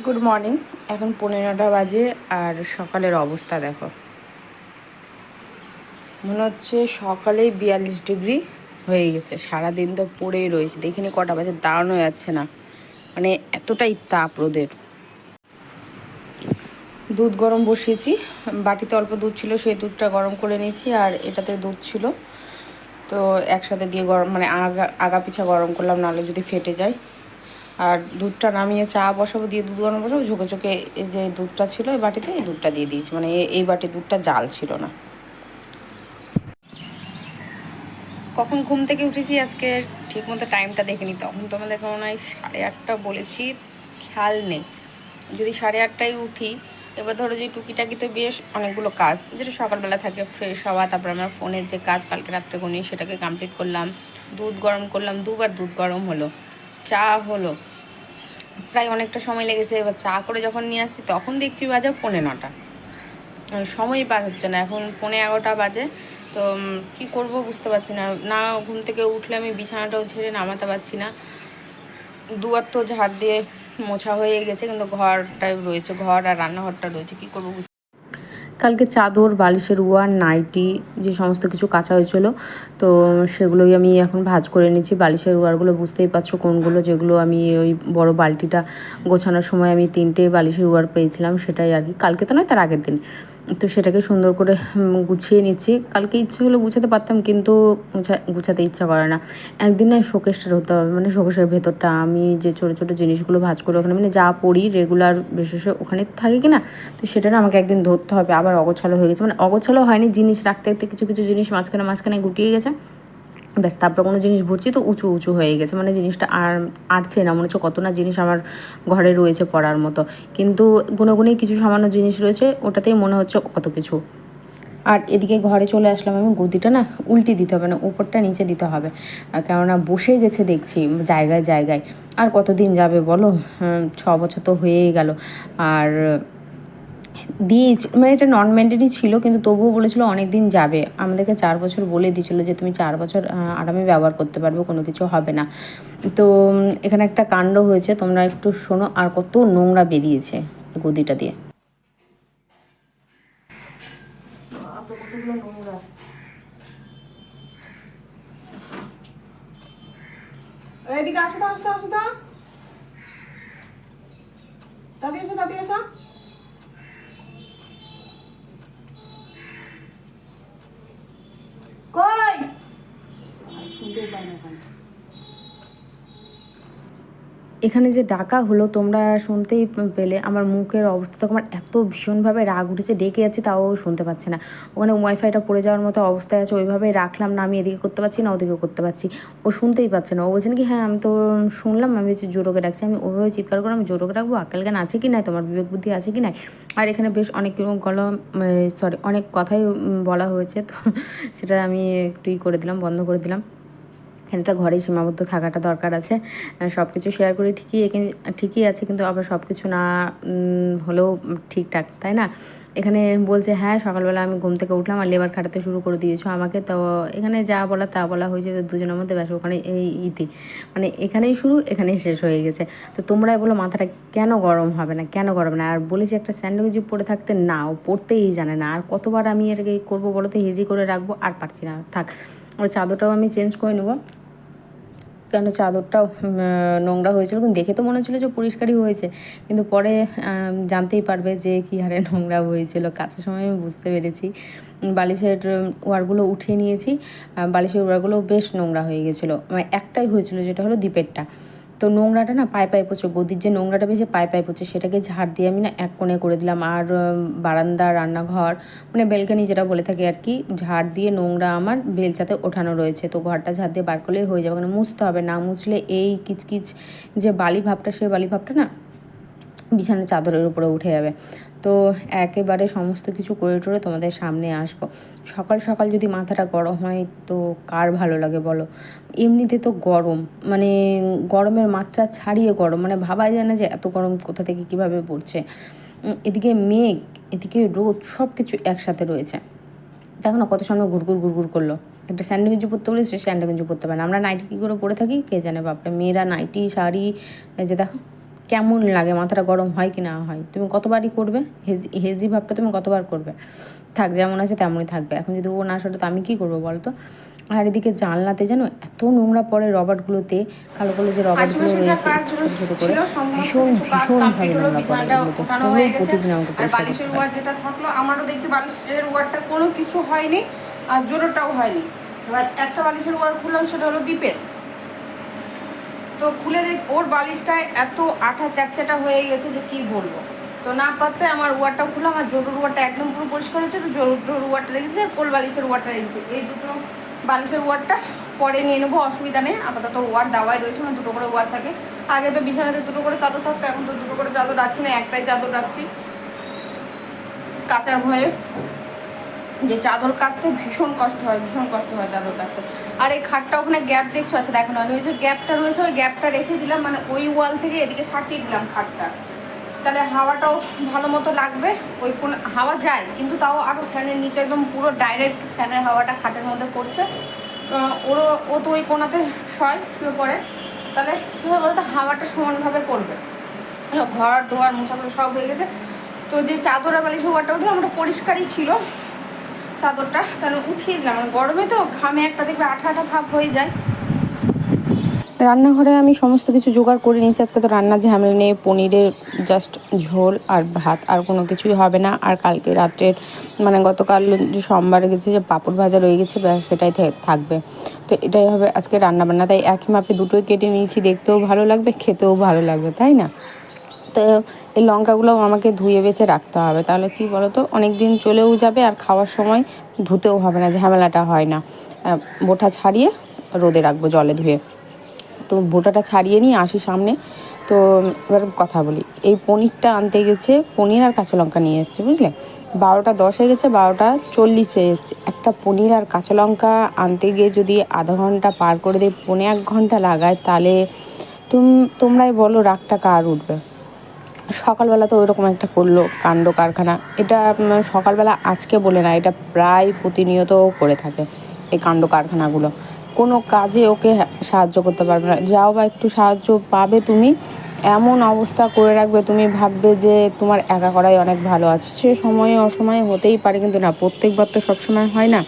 Good morning. এখন 9:15 বাজে আর সকালের অবস্থা দেখো। মনে হচ্ছে সকালেই 42 ডিগ্রি হয়ে গেছে। সারাদিন তো পড়েই রয়েছে, দেখিনি কটা বাজে, দাঁড়ানো যাচ্ছে না, মানে এতটাই তাপ রোদের। দুধ গরম বসিয়েছি, বাটিতে অল্প দুধ ছিল, সেই দুধটা গরম করে নিয়েছি, আর এটাতে দুধ ছিল, তো একসাথে দিয়ে গরম মানে আগা পিছা গরম করলাম, নাহলে যদি ফেটে যায়। আর দুধটা নামিয়ে চা বসাবো, দিয়ে দুধ গরম বসাবো, ঝোঁকে ঝোঁকে এই যে দুধটা ছিল এই বাটিতে, এই দুধটা দিয়ে দিয়েছি, মানে এই বাটি দুধটা জাল ছিল না। কখন ঘুম থেকে উঠেছি আজকে ঠিক মতো টাইমটা দেখিনি, তখন তোমাদের মনে হয় 8:30 বলেছি, খেয়াল নেই। যদি 8:30টায় উঠি, এবার ধরো যে টুকিটাকি তো বেশ অনেকগুলো কাজ যেটা সকালবেলা থাকে, ফ্রেশ হওয়া, তারপর আমার ফোনের যে কাজ কালকে রাত্রে গুনি সেটাকে কমপ্লিট করলাম, দুধ গরম করলাম, দুবার দুধ গরম হলো, চা হলো, প্রায় অনেকটা সময় লেগেছে। এবার চা করে যখন নিয়ে আসছি তখন দেখছি বাজে 9:45, সময়ই পার হচ্ছে না, এখন 11:30 বাজে। তো কী করব বুঝতে পারছি না, না ঘুম থেকে উঠলে আমি বিছানাটাও ছেড়ে নামাতে পারছি না। দুয়ার তো ঝাড় দিয়ে মোছা হয়ে গেছে, কিন্তু ঘরটাই রয়েছে, ঘর আর রান্নাঘরটা রয়েছে, কী করবো বুঝতে। কালকে চাদর, বালিশের ওয়ার, নাইটি, যে সমস্ত কিছু কাচা হয়েছিল, তো সেগুলোই আমি এখন ভাঁজ করে নিচ্ছি। বালিশের ওয়ারগুলো বুঝতেই পারছো কোনগুলো, যেগুলো আমি ওই বড় বালতিটা গোছানোর সময় আমি 3টে বালিশের ওয়ার পেয়েছিলাম, সেটাই আর কি, কালকে তো নয় তার আগের দিন। তো সেটাকে সুন্দর করে গুছিয়ে নিচ্ছি। কালকে ইচ্ছে হলে গুছাতে পারতাম, কিন্তু গুছাতে ইচ্ছা করে না। একদিন না শোকেসটা ধরতে হবে, মানে শোকেসের ভেতরটা আমি যে ছোটো ছোটো জিনিসগুলো ভাঁজ করে ওখানে, মানে যা পড়ি রেগুলার বিশেষে ওখানে থাকে কি না, তো সেটা না আমাকে একদিন ধরতে হবে। আবার অগোছালো হয়ে গেছে, মানে অগোছালো হয়নি, জিনিস রাখতে রাখতে কিছু কিছু জিনিস মাঝখানে মাঝখানে গুটিয়ে গেছে, ব্যাস। তারপর কোনো জিনিস ভরছি তো উঁচু উঁচু হয়ে গেছে, মানে জিনিসটা আর আটছে না, মনে হচ্ছে কত না জিনিস আমার ঘরে রয়েছে পড়ার মতো, কিন্তু গুনে গুনেই কিছু সামান্য জিনিস রয়েছে, ওটাতেই মনে হচ্ছে কত কিছু। আর এদিকে ঘরে চলে আসলাম আমি, গদিটা না উল্টে দিতে হবে, না উপরটা নিচে দিতে হবে, কেননা বসে গেছে দেখছি জায়গায় জায়গায়। আর কতদিন যাবে বলো, 6 বছর তো হয়েই গেল। আর দিয়েছি, মানে এটা নন ম্যান্ডেটরি ছিল, কিন্তু তবুও বলেছিল অনেক দিন যাবে, আমাদেরকে 4 বছর বলে দিয়েছিলো যে তুমি 4 বছর আরামে ব্যবহার করতে পারবে, কোনো কিছু হবে না। তো এখানে একটা কাণ্ড হয়েছে, তোমরা একটু শোনো, আর কত নোংরা বেরিয়েছে গদিটা দিয়ে। এদিকে আসো তো, আসো তো, আসো তো, তাড়াতাড়ি এসো, তাড়াতাড়ি এসো। কই শুনতেই পাই না। এখানে যে ডাকা হলো, তোমরা শুনতেই পেলে, আমার মুখের অবস্থা তখন আমার এত ভীষণভাবে রাগ উঠেছে, ডেকে যাচ্ছি তাও শুনতে পাচ্ছে না। ওখানে ওয়াইফাইটা পড়ে যাওয়ার মতো অবস্থায় আছে, ওইভাবেই রাখলাম না, আমি এদিকে করতে পারছি না, ওদিকে করতে পারছি, ও শুনতেই পাচ্ছে না। ও বলছে কি, হ্যাঁ আমি তো শুনলাম, আমি জোরকে ডাকছি, আমি ওইভাবে চিৎকার করে আমি জোরকে ডাকবো? আক্কেল জ্ঞান আছে কি নাই তোমার, বিবেক বুদ্ধি আছে কি নাই? আর এখানে বেশ অনেক অনেক কথাই বলা হয়েছে, তো সেটা আমি একটুই করে দিলাম, বন্ধ করে দিলাম। এটা ঘরে সীমাবদ্ধ থাকাটা দরকার আছে। সব কিছু শেয়ার করি ঠিকই আছে, কিন্তু আবার সব কিছু না হলেও ঠিকঠাক, তাই না? এখানে বলছে, হ্যাঁ সকালবেলা আমি ঘুম থেকে উঠলাম আর লেবার খাটাতে শুরু করে দিয়েছো আমাকে, তো এখানে যা বলা তা বলা হয়েছে দুজনের মধ্যে, ব্যাস ওখানে এই ইতি, মানে এখানেই শুরু এখানেই শেষ হয়ে গেছে। তো তোমরাই বলো মাথাটা কেন গরম হবে না, কেন গরম না? আর বলেছি একটা স্যান্ডউইচ পরে থাকতে, না ও পড়তেই জানে না। আর কতবার আমি এটাকে করবো বলো তো, হেজি করে রাখবো, আর পারছি না, থাক। ওর চাদরটাও আমি চেঞ্জ করে নেবো, কেন চাদরটাও নোংরা হয়েছিল, কিন্তু দেখে তো মনে হচ্ছিলো যে পরিষ্কারই হয়েছে, কিন্তু পরে জানতেই পারবে যে কী হারে নোংরা হয়েছিল। কাচার সময় আমি বুঝতে পেরেছি। বালিশের ওয়ারগুলো উঠিয়ে নিয়েছি, বালিশের ওয়ারগুলো বেশ নোংরা হয়ে গেছিলো, মানে একটাই হয়েছিল যেটা হলো দ্বীপেরটা। তো নোংরাটা না পায়ে পায়ে পড়ছে, গদির যে নোংরাটা বেশি পায়ে পায়ে পড়ছে, সেটাকে ঝাড় দিয়ে আমি না এক কোণে করে দিলাম। আর বারান্দা, রান্নাঘর, মানে বেলকানি যেটা বলে থাকি আর কি, ঝাড় দিয়ে নোংরা আমার বেলচাতে ওঠানো রয়েছে, তো ঘরটা ঝাড় দিয়ে বার করলেই হয়ে যাবে, মানে মুছতে হবে না, মুছলে এই কিচকিচ যে বালি ভাবটা, সেই বালি ভাবটা না বিছানার চাদরের উপরে উঠে যাবে। তো একেবারে সমস্ত কিছু করে টোরে তোমাদের সামনে আসবো। সকাল সকাল যদি মাথাটা গরম হয় তো কার ভালো লাগে বলো? এমনিতে তো গরম, মানে গরমের মাত্রা ছাড়িয়ে গরম, মানে ভাবাই যায় না যে এত গরম কোথা থেকে কীভাবে পড়ছে। এদিকে মেঘ, এদিকে রোদ, সব কিছু একসাথে রয়েছে। দেখো না কত সময় ঘুরঘুর ঘুরঘুর করলো। একটা স্যান্ডো গেঞ্জি পরতে বলে সে স্যান্ডো গেঞ্জি পরতে পারে না। আমরা নাইটি কী করে পরে থাকি কে জানে, বাপরে। মেয়েরা নাইটি, শাড়ি, এই যে দেখো কেমন লাগে, মাথাটা গরম হয় কি না হয়, তুমি কতবারই করবে হেজি ভাবটা, তুমি কতবার করবে? থাক, যেমন আছে তেমনই থাকবে। এখন যদি ও না সরে তো আমি কী করবো বলো তো? আর এদিকে জানলাতে জানো এত নোংরা পড়ে রবার্টগুলোতে, কালো কালো যে রবার্টগুলো রয়েছে ছোটো ছোটো করে, ভীষণভাবে নোংরা পড়ে এগুলোতে, পুরো প্রতিদিন আমাকে পরিষ্কার করতে হয়। যেটা থাকলো আমারও দেখছি বালিশের ওয়ারটা কোনো কিছু হয়নি, আর জোরটাও হয়নি। এবার একটা বালিশের ওয়ার খুললাম, সেটা হলো দ্বীপের। তো খুলে দেখ ওর বালিশটায় এত আঠা চ্যাটচ্যাটা হয়ে গেছে যে কি বলবো। তো না পারতে আমার ওয়ারটা খুললাম, আর জোটোর ওয়ারটা একদম পুরো পরিষ্কার হয়েছে। তো জোটোর ওয়ারটা রেখেছি, আর কোল বালিশের ওয়ারটা রেখেছি। এই দুটো বালিশের ওয়ারটা পরে নিয়ে নেবো, অসুবিধা নেই। আপাতত ওয়ার দেওয়াই রয়েছে, মানে দুটো করে ওয়ার থাকে। আগে তো বিছানাতে দুটো করে চাদর থাকতো, এখন তো দুটো করে চাদর রাখছি না, একটাই চাদর রাখছি কাচার ভয়ে। যে চাদর কাচতে ভীষণ কষ্ট হয় চাদর কাচতে। আর এই খাটটা ওখানে গ্যাপ দেখছো আছে, দেখো না, ওই যে গ্যাপটা রয়েছে, ওই গ্যাপটা রেখে দিলাম, মানে ওই ওয়াল থেকে এদিকে সাটিয়ে দিলাম খাটটা। তাহলে হাওয়াটাও ভালো মতো লাগবে। ওই কোন হাওয়া যায়, কিন্তু তাও আরও ফ্যানের নিচে একদম পুরো ডাইরেক্ট ফ্যানের হাওয়াটা খাটের মধ্যে পড়ছে। ও তো ওই কোনাতে শুয়ে পড়ে, তাহলে কী হবে বলো তো, হাওয়াটা সমানভাবে পড়বে। ঘর দোয়ার মোছাগুলো সব হয়ে গেছে। তো যে চাদর আর বালিশ ওয়ারটা উঠলো, আমরা পরিষ্কারই ছিল চাদরটা, তাহলে উঠিয়ে দিলাম। গরমে তো ঘামে একটা দেখবে আঠা আঠা ভাব হয়ে যায়। রান্নাঘরে আমি সমস্ত কিছু জোগাড় করে নিয়েছি। আজকে তো রান্নার ঝামেলা নেই, পনিরের জাস্ট ঝোল আর ভাত, আর কোনো কিছুই হবে না। আর কালকে রাত্রের মানে গতকাল যে সোমবারে গেছে যে পাঁপড় ভাজা রয়ে গেছে, সেটাই থাকবে। তো এটাই হবে আজকে রান্নাবান্না। তাই একই মাপে দুটোই কেটে নিয়েছি, দেখতেও ভালো লাগবে, খেতেও ভালো লাগবে, তাই না? তো এই লঙ্কাগুলো আমাকে ধুয়ে বেছে রাখতে হবে, তাহলে কি বলো তো, অনেক দিন চলেও যাবে, আর খাওয়ার সময় ধুতেও হবে না, ঝামেলাটা হয় না। বোটা ছাড়িয়ে রোদে রাখবো জলে ধুয়ে। তো বোটাটা ছাড়িয়ে নিয়ে আসি সামনে। তো এবার কথা বলি, এই পনিরটা আনতে গেছে, পনির আর কাঁচা লঙ্কা নিয়ে এসছে, বুঝলে? 12টা 10 গেছে, 12টা 40 এসছে। একটা পনির আর কাঁচা লঙ্কা আনতে গিয়ে যদি আধা ঘন্টা পার করে দিয়ে 1.25 ঘন্টা লাগায়, তাহলে তোমরাই বলো রাগটা কার উঠবে? সকালবেলা তো ওইরকম একটা করলো কাণ্ড কারখানা। এটা সকালবেলা আজকে বলে না, এটা প্রায় প্রতিনিয়ত করে থাকে এই কাণ্ড কারখানাগুলো। কোনো কাজে ওকে সাহায্য করতে পারবে না, যাও বা একটু সাহায্য পাবে তুমি, এমন অবস্থা করে রাখবে, তুমি ভাববে যে তোমার একা করাই অনেক ভালো আছে। সে সময়ে অসময়ে হতেই পারে, কিন্তু না, প্রত্যেকবার তো সবসময় হয় না।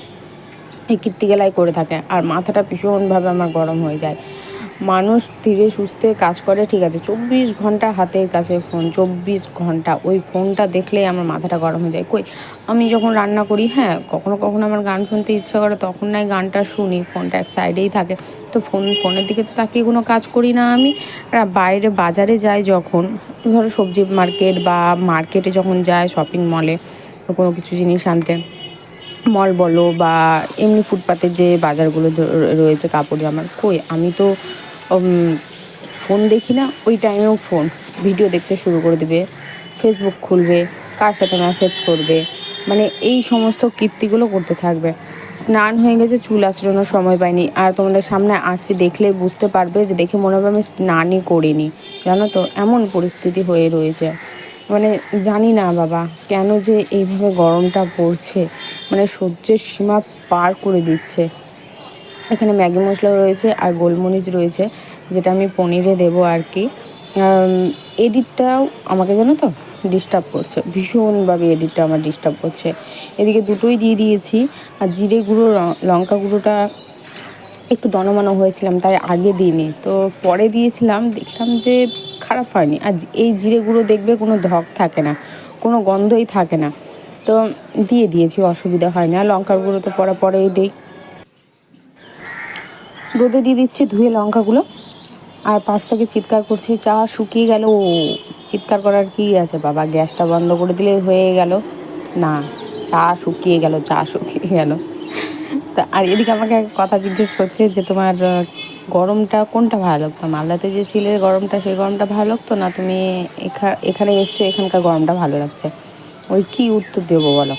এই কীর্তিগেলাই করে থাকে, আর মাথাটা ভীষণভাবে আমার গরম হয়ে যায়। মানুষ ধীরে সুস্থে কাজ করে, ঠিক আছে, 24 ঘন্টা হাতের কাছে ফোন, 24 ঘন্টা ওই ফোনটা দেখলেই আমার মাথাটা গরম হয়ে যায়। কই, আমি যখন রান্না করি, হ্যাঁ, কখনো কখনো আমার গান শুনতে ইচ্ছা করে, তখন নাই গানটা শুনি, ফোনটা এক সাইডেই থাকে। তো ফোনের দিকে তো তাকিয়ে কোনো কাজ করি না আমি। আর বাইরে বাজারে যাই যখন, ধরো সবজি মার্কেট বা মার্কেটে যখন যায়, শপিং মলে কোনো কিছু জিনিস আনতে, মল বলো বা এমনি ফুটপাতের যে বাজারগুলো রয়েছে কাপড় জামার, কই আমি তো ফোন দেখি না। ওই টাইমেও ফোন ভিডিও দেখতে শুরু করে দেবে, ফেসবুক খুলবে, কার সাথে মেসেজ করবে, মানে এই সমস্ত কীর্তিগুলো করতে থাকবে। স্নান হয়ে গেছে, চুল আঁচড়ানোর সময় পাইনি। আর তোমাদের সামনে আসছি, দেখলেই বুঝতে পারবে যে দেখে মনে হবে আমি স্নানই করিনি, জানো তো, এমন পরিস্থিতি হয়ে রয়েছে। মানে জানি না বাবা, কেন যে এইভাবে গরমটা পড়ছে, মানে সহ্যের সীমা পার করে দিচ্ছে। এখানে ম্যাগি মশলা রয়েছে আর গোলমরিচ রয়েছে, যেটা আমি পনিরে দেবো আর কি। এডিটটাও আমাকে জানো তো ডিস্টার্ব করছে ভীষণভাবে, এডিটটা আমার ডিস্টার্ব করছে। এদিকে দুটোই দিয়ে দিয়েছি। আর জিরে গুঁড়ো লঙ্কা গুঁড়োটা একটু দনমানো হয়েছিলাম, তাই আগে দিইনি, তো পরে দিয়েছিলাম, দেখলাম যে খারাপ হয়নি। আর এই জিরে গুঁড়ো দেখবে কোনো ধক থাকে না, কোনো গন্ধই থাকে না, তো দিয়ে দিয়েছি, অসুবিধা হয় না। লঙ্কার গুঁড়ো তো পরেই দিই। রোদে দিয়ে দিচ্ছি ধুয়ে লঙ্কাগুলো। আর পাশ থেকে চিৎকার করছে, চা শুকিয়ে গেল। চিৎকার করার কি আছে বাবা, গ্যাসটা বন্ধ করে দিলে হয়ে গেল না? চা শুকিয়ে গেল। তা আর এদিকে আমাকে এক কথা জিজ্ঞেস করছে যে তোমার গরমটা কোনটা ভালো লাগতো, মালদাতে যে ছিলে গরমটা, সেই গরমটা ভালো লাগতো না, তুমি এখানে এসছো এখানকার গরমটা ভালো লাগছে? ওই কি উত্তর দেবো বলো?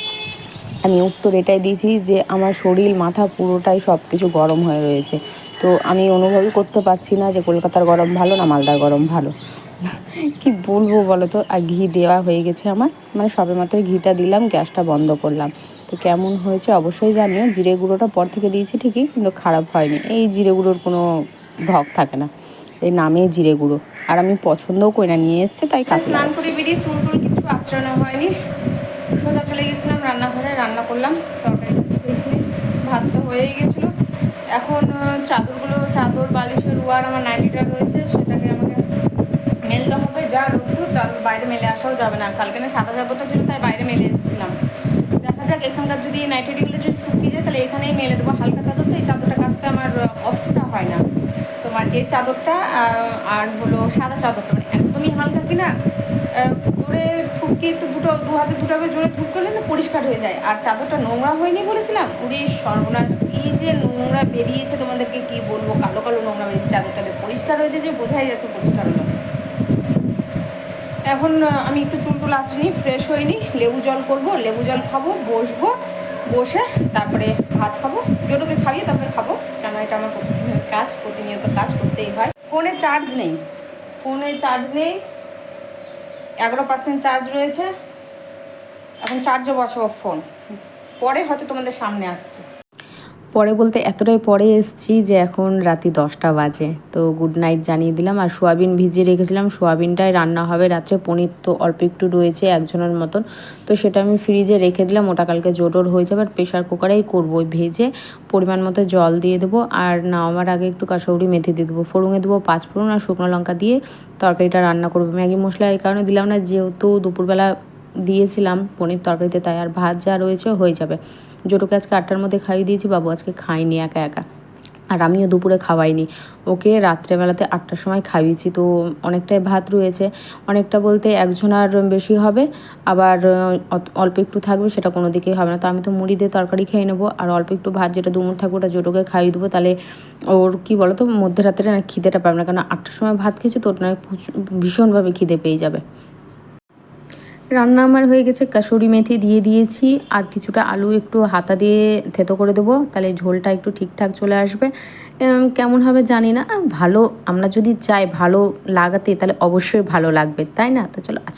আমি উত্তর এটাই দিয়েছি যে আমার শরীর মাথা পুরোটাই সব কিছু গরম হয়ে রয়েছে। তো আমি অনুভবই করতে পারছি না যে কলকাতার গরম ভালো না মালদার গরম ভালো। কি বলবো বলো তো? আর ঘি দেওয়া হয়ে গেছে আমার, মানে সবেমাত্র ঘিটা দিলাম, গ্যাসটা বন্ধ করলাম। তো কেমন হয়েছে অবশ্যই জানিও। জিরে গুঁড়োটা পর থেকে দিয়েছি ঠিকই, কিন্তু খারাপ হয়নি। এই জিরে গুঁড়োর কোনো ঢক থাকে না, এই নামে জিরে গুঁড়ো, আর আমি পছন্দও করে না, নিয়ে এসছে তাই কাছে স্নান করে বেরিয়ে চুল টুল কিছু আঁচড়ানো হয়নি, সোজা চলে গেছিলাম রান্নাঘরে, রান্না করলাম তরকারি দেখলে, ভাত তো হয়েই গেছিলো। এখন চাদর বালিশের ওয়ার আমার নাইটিটা রয়েছে, সেটাকে আমাকে মেলতে হবে। যা রোদ্দুর, চাদর বাইরে মেলে আসাও যাবে না, কালকে না সাদা চাদরটা ছিল তাই বাইরে মেলে এসেছিলাম। দেখা যাক এখানকার যদি নাইটিগুলো যদি শুকিয়ে যায় তাহলে এখানেই মেলে দেবো। হালকা চাদর তো, এই চাদরটা কাচতে আমার কষ্টটা হয় না। তোমার এই চাদরটা আর হলো সাদা চাদরটা মানে একদমই হালকা কিনা, জোরে থুপকে একটু দু হাতে দুটাবে জোরে থুপ করলে না পরিষ্কার হয়ে যায়। আর চাদরটা নোংরা হয়নি বলেছিলাম, উড়ে সর্বনাশ কি যে নোংরা বেরিয়েছে, তোমাদেরকে কি বলবো, কালো কালো নোংরা বেরিয়েছে। চাদরটাতে পরিষ্কার হয়েছে যে বোঝাই যাচ্ছে পরিষ্কার হলো। এখন আমি একটু চুলটুল আসিনি, ফ্রেশ হইনি, লেবু জল করবো, লেবু জল খাবো, বসবো, বসে তারপরে ভাত খাবো, জোটোকে খাইয়ে তারপরে খাবো, কেন এটা আমার প্রতিনিয়ত কাজ করতেই হয়। ফোনে চার্জ নেই, 11% চার্জ রয়েছে, এখন চার্জও বসাবো ফোন, পরে হয়তো তোমাদের সামনে আসছে। পরে বলতে এতটাই পরে এসেছি যে এখন রাতে 10টা বাজে, তো গুড নাইট জানিয়ে দিলাম। আর সোয়াবিন ভিজিয়ে রেখেছিলাম, সোয়াবিনটাই রান্না হবে রাত্রে। পনির তো অল্প একটু রয়েছে একজনের মতন, তো সেটা আমি ফ্রিজে রেখে দিলাম, ওটা কালকে জোটর হয়ে যাবে। আর প্রেশার কুকারেই করবো, ওই ভেজে পরিমাণ মতো জল দিয়ে দেবো, আর নামার আগে একটু কাসৌরি মেথি দিয়ে দেবো, ফোড়ঙে দেবো 5 ফোড়ন আর শুকনো লঙ্কা দিয়ে তরকারিটা রান্না করবো। ম্যাগি মশলা এই কারণে দিলাম না, যেহেতু দুপুরবেলা দিয়েছিলাম পনির তরকারিতে, তাই। আর ভাত যা রয়েছে হয়ে যাবে। জোটোকে আজকে 8টার মধ্যে খাইয়ে দিয়েছি, বাবু আজকে খাইনি একা একা, আর আমিও দুপুরে খাওয়াইনি, ওকে রাত্রেবেলাতে 8টার সময় খাইয়েছি। তো অনেকটাই ভাত রয়েছে, অনেকটা বলতে একজনার বেশি হবে, আবার অল্প একটু থাকবে, সেটা কোনো দিকেই হবে না। তো আমি তো মুড়ি দিয়ে তরকারি খেয়ে নেবো, আর অল্প একটু ভাত যেটা দুমুর থাকবে ওটা জোটোকে খাইয়ে দেবো, তাহলে ওর কী বলো তো মধ্যরাত্রে না খিদেটা পাবে না, কারণ 8টার সময় ভাত খেয়েছি তো ওটা না ভীষণভাবে খিদে পেয়ে যাবে। রান্না আমার হয়ে গেছে, কাসুরি মেথি দিয়ে দিয়েছি, আর কিছুটা আলু একটু হাতা দিয়ে থেতো করে দেবো, তাহলে ঝোলটা একটু ঠিকঠাক চলে আসবে। কেমন হবে জানি না, ভালো আমরা যদি চাই ভালো লাগাতে তাহলে অবশ্যই ভালো লাগবে, তাই না? তো চলো আজকে